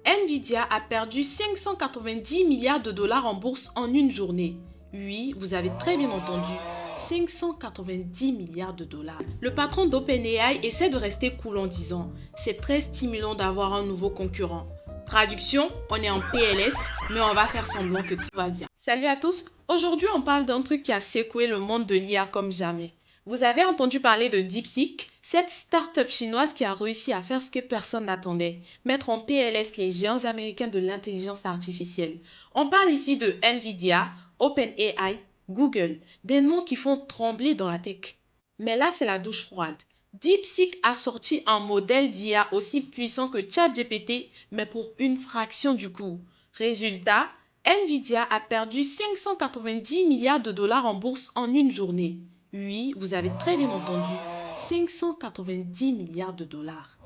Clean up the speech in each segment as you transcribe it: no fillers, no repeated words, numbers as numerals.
Nvidia a perdu 590 milliards de dollars en bourse en une journée. Oui, vous avez très bien entendu, 590 milliards de dollars. Le patron d'OpenAI essaie de rester cool en disant « C'est très stimulant d'avoir un nouveau concurrent ». Traduction, on est en PLS, mais on va faire semblant que tout va bien. Salut à tous, aujourd'hui on parle d'un truc qui a secoué le monde de l'IA comme jamais. Vous avez entendu parler de DeepSeek, cette start-up chinoise qui a réussi à faire ce que personne n'attendait, mettre en PLS les géants américains de l'intelligence artificielle. On parle ici de Nvidia, OpenAI, Google, des noms qui font trembler dans la tech. Mais là, c'est la douche froide. DeepSeek a sorti un modèle d'IA aussi puissant que ChatGPT, mais pour une fraction du coût. Résultat, Nvidia a perdu 590 milliards de dollars en bourse en une journée. Oui, vous avez très bien entendu, 590 milliards de dollars.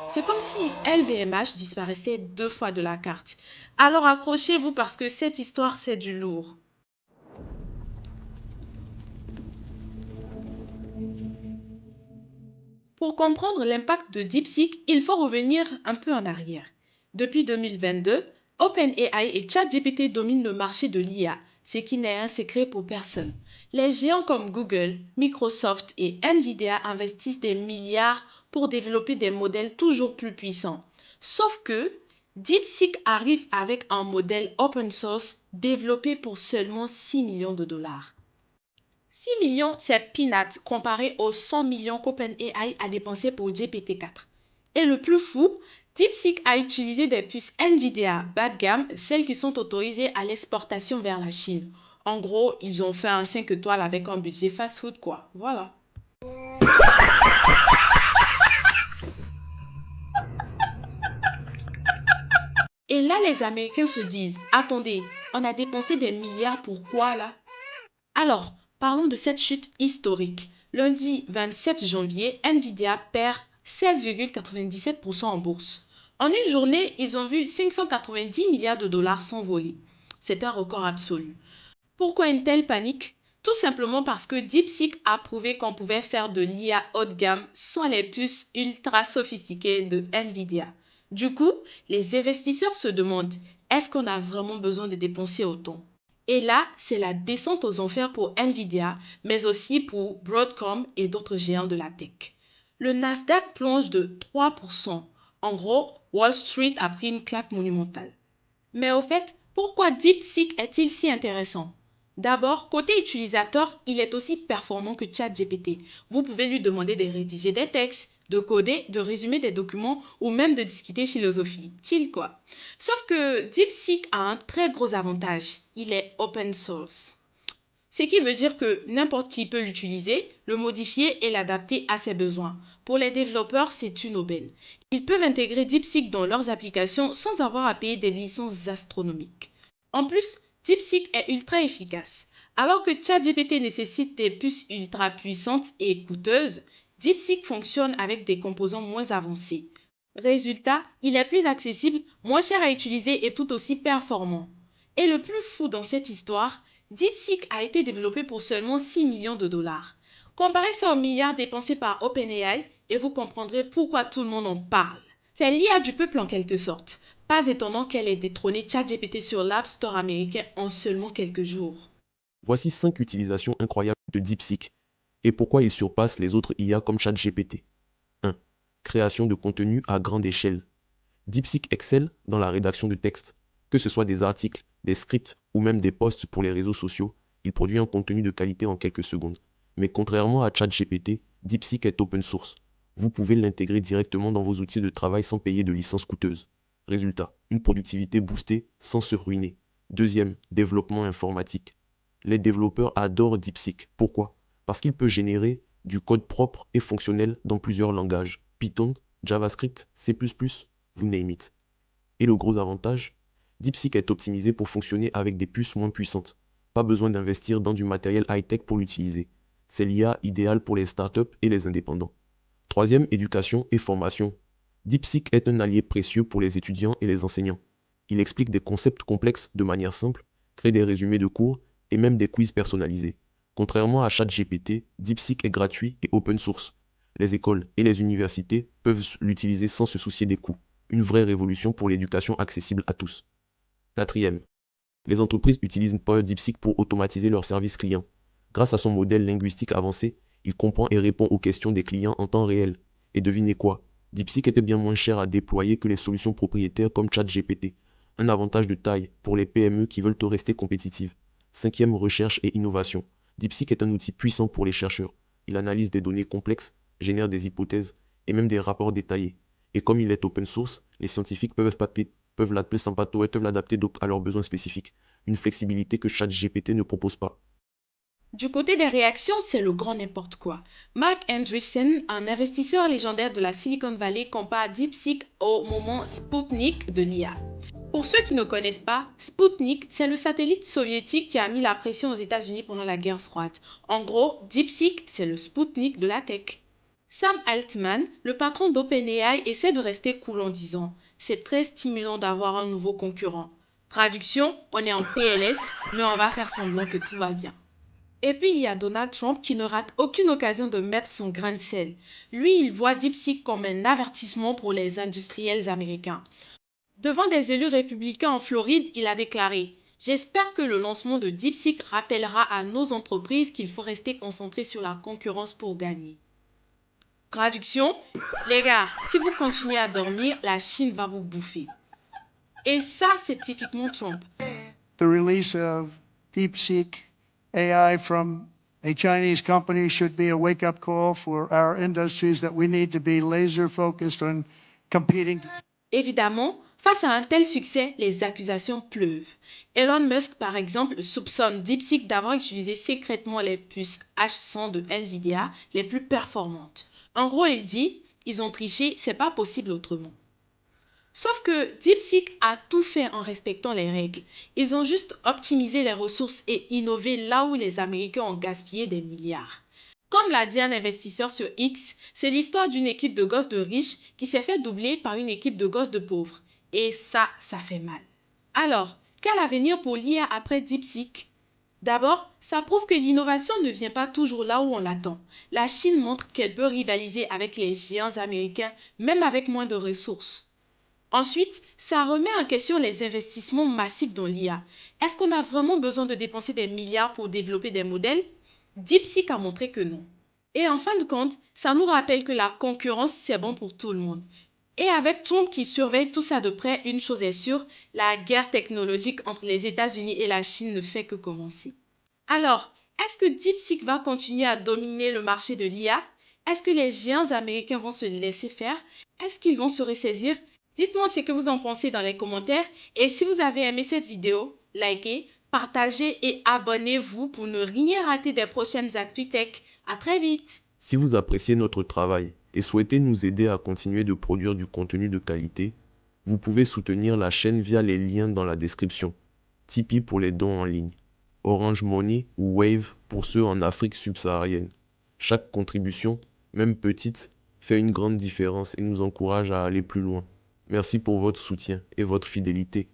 C'est comme si LVMH disparaissait 2 fois de la carte. Alors accrochez-vous parce que cette histoire, c'est du lourd. Pour comprendre l'impact de DeepSeek, il faut revenir un peu en arrière. Depuis 2022, OpenAI et ChatGPT dominent le marché de l'IA, ce qui n'est un secret pour personne. Les géants comme Google, Microsoft et Nvidia investissent des milliards pour développer des modèles toujours plus puissants. Sauf que DeepSeek arrive avec un modèle open source développé pour seulement 6 millions de dollars. 6 millions, c'est peanuts comparé aux 100 millions qu'OpenAI a dépensé pour GPT-4. Et le plus fou, DeepSeek a utilisé des puces Nvidia bas de gamme, celles qui sont autorisées à l'exportation vers la Chine. En gros, ils ont fait un 5 étoiles avec un budget fast-food quoi. Voilà. Et là, les Américains se disent, attendez, on a dépensé des milliards pour quoi là? Alors, parlons de cette chute historique. Lundi 27 janvier, Nvidia perd 16,97% en bourse. En une journée, ils ont vu 590 milliards de dollars s'envoler. C'est un record absolu. Pourquoi une telle panique? Tout simplement parce que DeepSeek a prouvé qu'on pouvait faire de l'IA haut de gamme sans les puces ultra sophistiquées de Nvidia. Du coup, les investisseurs se demandent, est-ce qu'on a vraiment besoin de dépenser autant? Et là, c'est la descente aux enfers pour Nvidia, mais aussi pour Broadcom et d'autres géants de la tech. Le Nasdaq plonge de 3%. En gros, Wall Street a pris une claque monumentale. Mais au fait, pourquoi DeepSeek est-il si intéressant? D'abord, côté utilisateur, il est aussi performant que ChatGPT. Vous pouvez lui demander de rédiger des textes, de coder, de résumer des documents ou même de discuter philosophie. Chill quoi. Sauf que DeepSeek a un très gros avantage. Il est open source. Ce qui veut dire que n'importe qui peut l'utiliser, le modifier et l'adapter à ses besoins. Pour les développeurs, c'est une aubaine. Ils peuvent intégrer DeepSeek dans leurs applications sans avoir à payer des licences astronomiques. En plus, DeepSeek est ultra efficace. Alors que ChatGPT nécessite des puces ultra puissantes et coûteuses, DeepSeek fonctionne avec des composants moins avancés. Résultat, il est plus accessible, moins cher à utiliser et tout aussi performant. Et le plus fou dans cette histoire, DeepSeek a été développé pour seulement 6 millions de dollars. Comparez ça aux milliards dépensés par OpenAI et vous comprendrez pourquoi tout le monde en parle. C'est l'IA du peuple en quelque sorte. Pas étonnant qu'elle ait détrôné ChatGPT sur l'App Store américain en seulement quelques jours. Voici 5 utilisations incroyables de DeepSeek et pourquoi il surpasse les autres IA comme ChatGPT. 1. Création de contenu à grande échelle. DeepSeek excelle dans la rédaction de texte. Que ce soit des articles, des scripts ou même des posts pour les réseaux sociaux, il produit un contenu de qualité en quelques secondes. Mais contrairement à ChatGPT, DeepSeek est open source. Vous pouvez l'intégrer directement dans vos outils de travail sans payer de licences coûteuses. Résultat, une productivité boostée sans se ruiner. Deuxième, développement informatique. Les développeurs adorent DeepSeek. Pourquoi? Parce qu'il peut générer du code propre et fonctionnel dans plusieurs langages. Python, JavaScript, C++, vous name it. Et le gros avantage, DeepSeek est optimisé pour fonctionner avec des puces moins puissantes. Pas besoin d'investir dans du matériel high-tech pour l'utiliser. C'est l'IA idéale pour les startups et les indépendants. Troisième, éducation et formation. DeepSeek est un allié précieux pour les étudiants et les enseignants. Il explique des concepts complexes de manière simple, crée des résumés de cours et même des quiz personnalisés. Contrairement à ChatGPT, DeepSeek est gratuit et open source. Les écoles et les universités peuvent l'utiliser sans se soucier des coûts. Une vraie révolution pour l'éducation accessible à tous. Quatrième, les entreprises utilisent DeepSeek pour automatiser leurs services clients. Grâce à son modèle linguistique avancé, il comprend et répond aux questions des clients en temps réel. Et devinez quoi? DeepSeek était bien moins cher à déployer que les solutions propriétaires comme ChatGPT. Un avantage de taille pour les PME qui veulent rester compétitives. Cinquième, recherche et innovation. DeepSeek est un outil puissant pour les chercheurs. Il analyse des données complexes, génère des hypothèses et même des rapports détaillés. Et comme il est open source, les scientifiques peuvent l'appeler sans pato et peuvent l'adapter à leurs besoins spécifiques. Une flexibilité que ChatGPT ne propose pas. Du côté des réactions, c'est le grand n'importe quoi. Mark Andreessen, un investisseur légendaire de la Silicon Valley, compare DeepSeek au moment Sputnik de l'IA. Pour ceux qui ne connaissent pas, Sputnik, c'est le satellite soviétique qui a mis la pression aux États-Unis pendant la guerre froide. En gros, DeepSeek, c'est le Sputnik de la tech. Sam Altman, le patron d'OpenAI, essaie de rester cool en disant « C'est très stimulant d'avoir un nouveau concurrent. Traduction, on est en PLS, mais on va faire semblant que tout va bien. » Et puis il y a Donald Trump qui ne rate aucune occasion de mettre son grain de sel. Lui, il voit DeepSeek comme un avertissement pour les industriels américains. Devant des élus républicains en Floride, il a déclaré « J'espère que le lancement de DeepSeek rappellera à nos entreprises qu'il faut rester concentré sur la concurrence pour gagner. » Traduction, les gars, si vous continuez à dormir, la Chine va vous bouffer. Et ça, c'est typiquement Trump. The release of DeepSeek AI from a Chinese company should be a wake-up call for our industries that we need to be laser focused on competing. Évidemment, face à un tel succès, les accusations pleuvent. Elon Musk, par exemple, soupçonne DeepSeek d'avoir utilisé secrètement les puces H100 de Nvidia les plus performantes. En gros, il dit « Ils ont triché, c'est pas possible autrement ». Sauf que DeepSeek a tout fait en respectant les règles. Ils ont juste optimisé les ressources et innové là où les Américains ont gaspillé des milliards. Comme l'a dit un investisseur sur X, c'est l'histoire d'une équipe de gosses de riches qui s'est fait doubler par une équipe de gosses de pauvres. Et ça fait mal. Alors, quel avenir pour l'IA après DeepSeek? D'abord, ça prouve que l'innovation ne vient pas toujours là où on l'attend. La Chine montre qu'elle peut rivaliser avec les géants américains, même avec moins de ressources. Ensuite, ça remet en question les investissements massifs dans l'IA. Est-ce qu'on a vraiment besoin de dépenser des milliards pour développer des modèles? DeepSeek a montré que non. Et en fin de compte, ça nous rappelle que la concurrence, c'est bon pour tout le monde. Et avec Trump qui surveille tout ça de près, une chose est sûre, la guerre technologique entre les États-Unis et la Chine ne fait que commencer. Alors, est-ce que DeepSeek va continuer à dominer le marché de l'IA? Est-ce que les géants américains vont se laisser faire? Est-ce qu'ils vont se ressaisir? Dites-moi ce que vous en pensez dans les commentaires et si vous avez aimé cette vidéo, likez, partagez et abonnez-vous pour ne rien rater des prochaines Actu Tech. À très vite! Si vous appréciez notre travail et souhaitez nous aider à continuer de produire du contenu de qualité, vous pouvez soutenir la chaîne via les liens dans la description. Tipeee pour les dons en ligne, Orange Money ou Wave pour ceux en Afrique subsaharienne. Chaque contribution, même petite, fait une grande différence et nous encourage à aller plus loin. Merci pour votre soutien et votre fidélité.